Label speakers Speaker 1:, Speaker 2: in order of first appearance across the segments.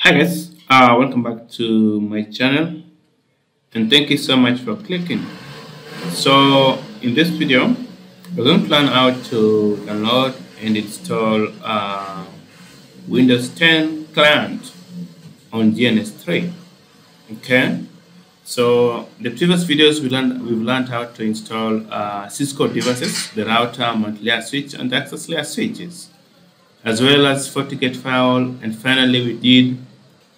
Speaker 1: Hi guys, welcome back to my channel and thank you so much for clicking. So in this video, we're going to learn how to download and install Windows 10 client on GNS3. Okay, so the previous videos we've learned how to install Cisco devices, the router, multilayer switch, and access layer switches, as well as FortiGate firewall, and finally we did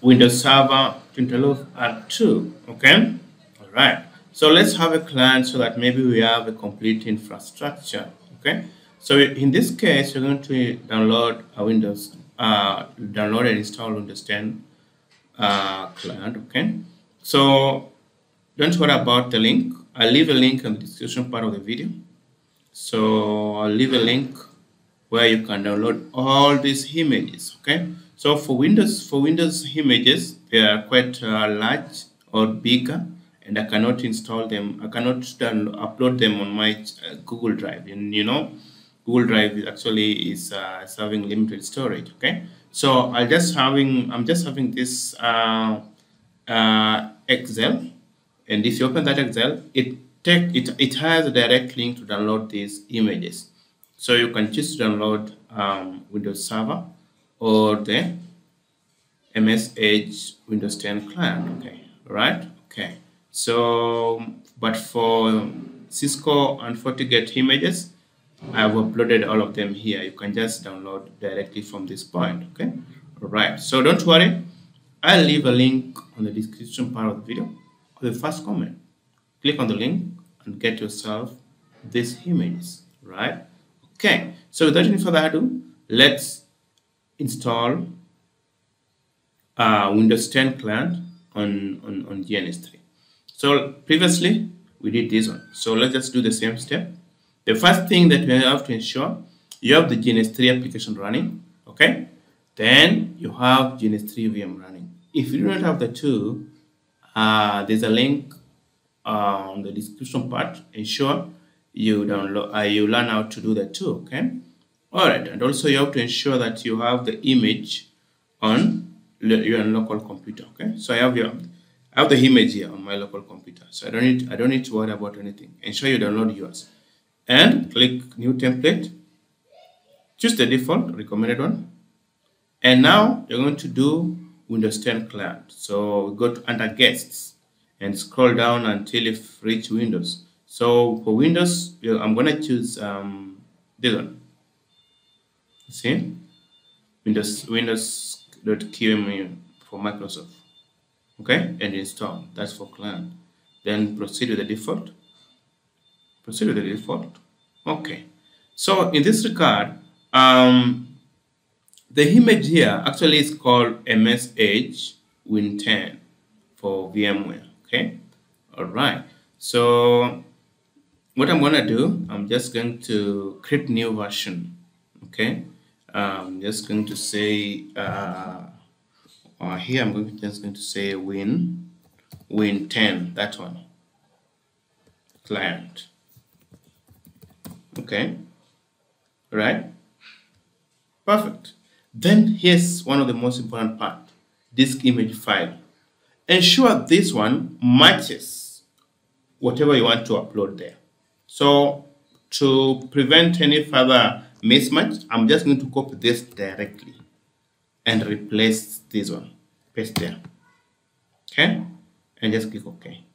Speaker 1: Windows Server 20R2. Okay, all right. So let's have a client so that maybe we have a complete infrastructure. Okay, so in this case, you're going to download a download and install Windows 10 client. Okay, so don't worry about the link. I'll leave a link in the description part of the video. So I'll leave a link where you can download all these images. Okay, so for Windows images, they are quite large or bigger, and I cannot install them. I cannot upload them on my Google Drive. And you know, Google Drive is having limited storage. Okay, so I'm just having this Excel, and if you open that Excel, it has a direct link to download these images. So you can choose to download Windows Server or the MSEdge Windows 10 client. Okay, right? Okay. So, but for Cisco and FortiGate images, I've uploaded all of them here. You can just download directly from this point. Okay. All right. So don't worry. I'll leave a link on the description part of the video or the first comment. Click on the link and get yourself these images. Right. Okay, so without any further ado, let's install Windows 10 client on GNS3. So previously we did this one. So let's just do the same step. The first thing that we have to ensure, you have the GNS3 application running. Okay, then you have GNS3 VM running. If you do not have the two, there's a link on the description part. Ensure you download you learn how to do that too. Okay, all right. And also you have to ensure that you have the image on your local computer. Okay, so I have the image here on my local computer, so I don't need to worry about anything. Ensure you download yours and click new template, choose the default recommended one, and now you're going to do Windows 10 client. So go to under guests and scroll down until you reach Windows. So for Windows, I'm going to choose this one. See? Windows.qmu for Microsoft. Okay? And install. That's for client. Then proceed with the default. Proceed with the default. Okay. So in this regard, the image here actually is called MSEdge-Win10 for VMware. Okay? All right. So what I'm going to do, I'm just going to create new version. Okay, I'm just going to say here I'm just going to say Win10, that one, client. Okay, right, perfect. Then here's one of the most important part: disk image file. Ensure this one matches whatever you want to upload there. So to prevent any further mismatch, I'm just going to copy this directly and replace this one, paste there. Okay, and just click OK.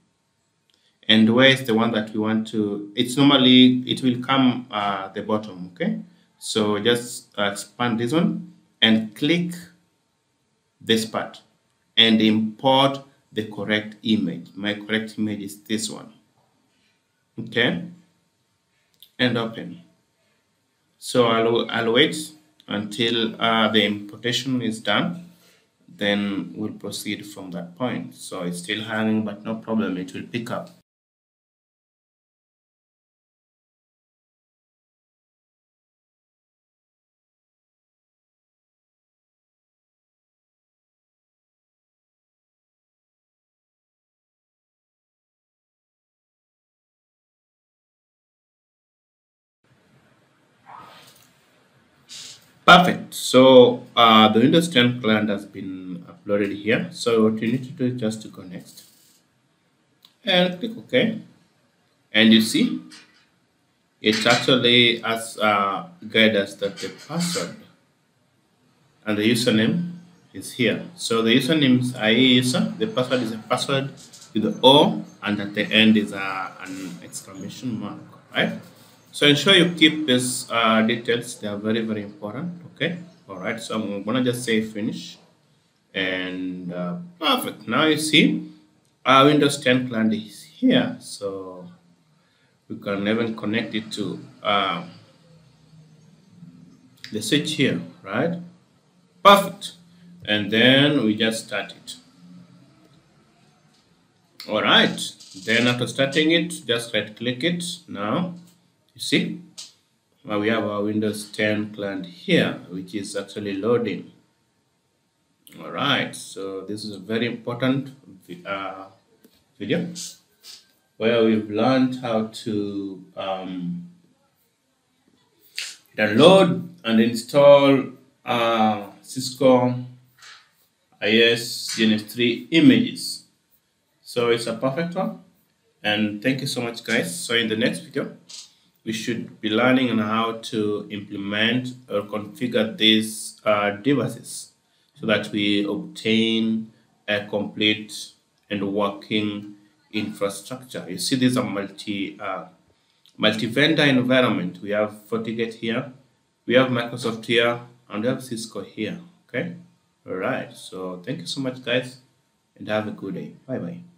Speaker 1: And where is the one that we want to? It's normally, it will come at the bottom. Okay, so just expand this one and click this part and import the correct image. My correct image is this one. Okay, and open. So I'll wait until the importation is done, then we'll proceed from that point. So it's still hanging, but no problem, it will pick up. Perfect. So the Windows 10 client has been uploaded here. So what you need to do is just to go next and click OK. And you see, it actually has guide us that the password and the username is here. So the username is IE user, the password is a password with the O, and at the end is an exclamation mark, right? So ensure you keep these details, they are very, very important, okay? All right, so I'm gonna just say finish, and perfect. Now you see our Windows 10 client is here, so we can even connect it to the switch here, right? Perfect. And then we just start it. All right. Then after starting it, just right click it. Now, you see, we have our Windows 10 client here, which is actually loading. All right. So this is a very important video where we've learned how to download and install Cisco IS GNS3 images. So it's a perfect one, and thank you so much, guys. So in the next video, we should be learning on how to implement or configure these devices so that we obtain a complete and working infrastructure. You see, these are multi-vendor environment. We have FortiGate here, we have Microsoft here, and we have Cisco here. Okay. All right. So thank you so much, guys, and have a good day. Bye bye.